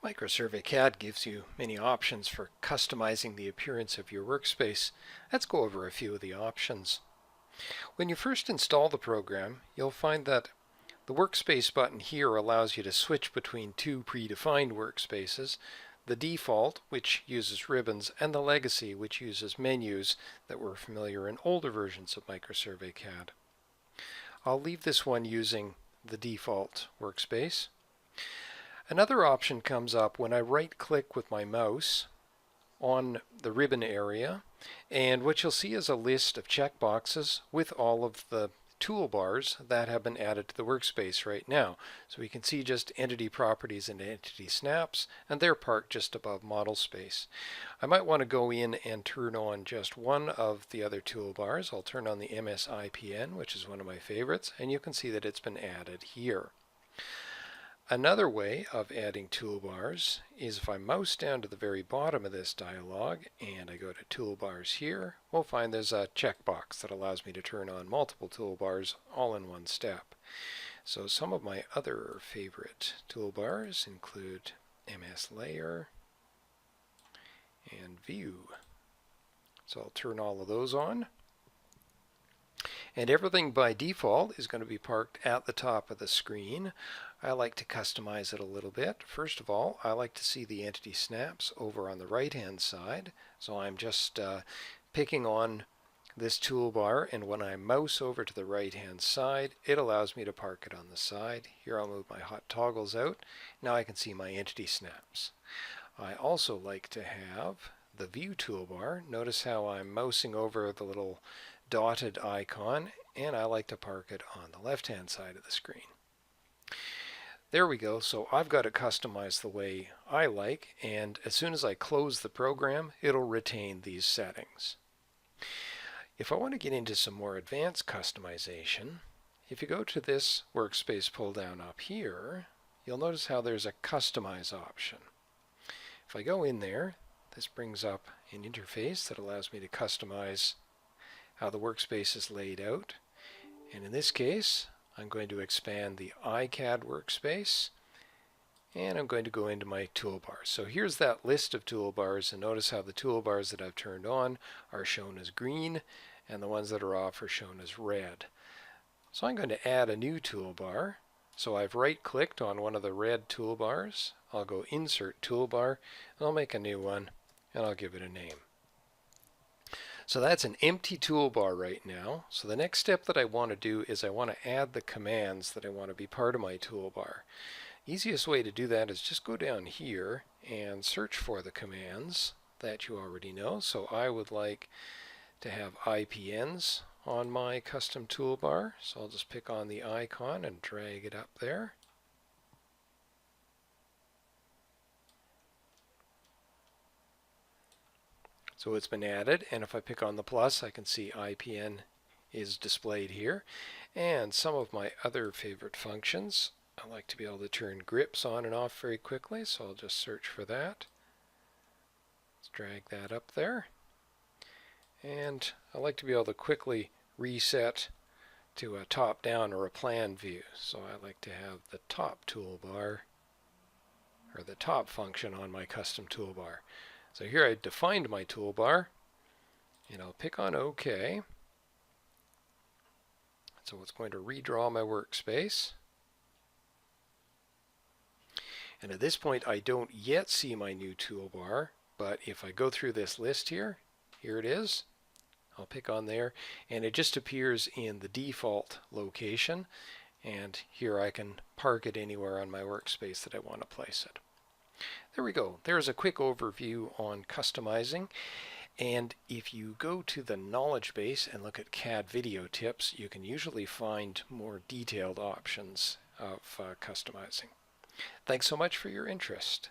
Microsurvey CAD gives you many options for customizing the appearance of your workspace. Let's go over a few of the options. When you first install the program, you'll find that the Workspace button here allows you to switch between two predefined workspaces, the default, which uses ribbons, and the legacy, which uses menus that were familiar in older versions of Microsurvey CAD. I'll leave this one using the default workspace. Another option comes up when I right-click with my mouse on the ribbon area, and what you'll see is a list of checkboxes with all of the toolbars that have been added to the workspace right now. So we can see just entity properties and entity snaps, and they're parked just above model space. I might want to go in and turn on just one of the other toolbars. I'll turn on the MSIPN, which is one of my favorites, and you can see that it's been added here. Another way of adding toolbars is if I mouse down to the very bottom of this dialog and I go to toolbars here, we'll find there's a checkbox that allows me to turn on multiple toolbars all in one step. So some of my other favorite toolbars include MS Layer and View. So I'll turn all of those on. And everything by default is going to be parked at the top of the screen. I like to customize it a little bit. First of all, I like to see the entity snaps over on the right hand side. So I'm just picking on this toolbar, and when I mouse over to the right hand side, it allows me to park it on the side. Here I'll move my hot toggles out. Now I can see my entity snaps. I also like to have the View toolbar. Notice how I'm mousing over the little dotted icon, and I like to park it on the left hand side of the screen. There we go. So I've got it customized the way I like, and as soon as I close the program, it'll retain these settings. If I want to get into some more advanced customization, if you go to this workspace pull down up here, you'll notice how there's a customize option. If I go in there, this brings up an interface that allows me to customize how the workspace is laid out. And in this case, I'm going to expand the iCAD workspace, and I'm going to go into my toolbars. So here's that list of toolbars, and notice how the toolbars that I've turned on are shown as green, and the ones that are off are shown as red. So I'm going to add a new toolbar. So I've right-clicked on one of the red toolbars. I'll go Insert Toolbar, and I'll make a new one, and I'll give it a name. So that's an empty toolbar right now. So the next step that I want to do is I want to add the commands that I want to be part of my toolbar. Easiest way to do that is just go down here and search for the commands that you already know. So I would like to have IPNs on my custom toolbar. So I'll just pick on the icon and drag it up there. So it's been added, and if I pick on the plus, I can see IPN is displayed here. And some of my other favorite functions, I like to be able to turn grips on and off very quickly, so I'll just search for that. Let's drag that up there. And I like to be able to quickly reset to a top-down or a plan view. So I like to have the top toolbar, or the top function on my custom toolbar. So here I defined my toolbar, and I'll pick on OK. So it's going to redraw my workspace. And at this point I don't yet see my new toolbar, but if I go through this list here, here it is. I'll pick on there, and it just appears in the default location, and here I can park it anywhere on my workspace that I want to place it. There we go. There's a quick overview on customizing. And if you go to the knowledge base and look at CAD video tips, you can usually find more detailed options of customizing. Thanks so much for your interest.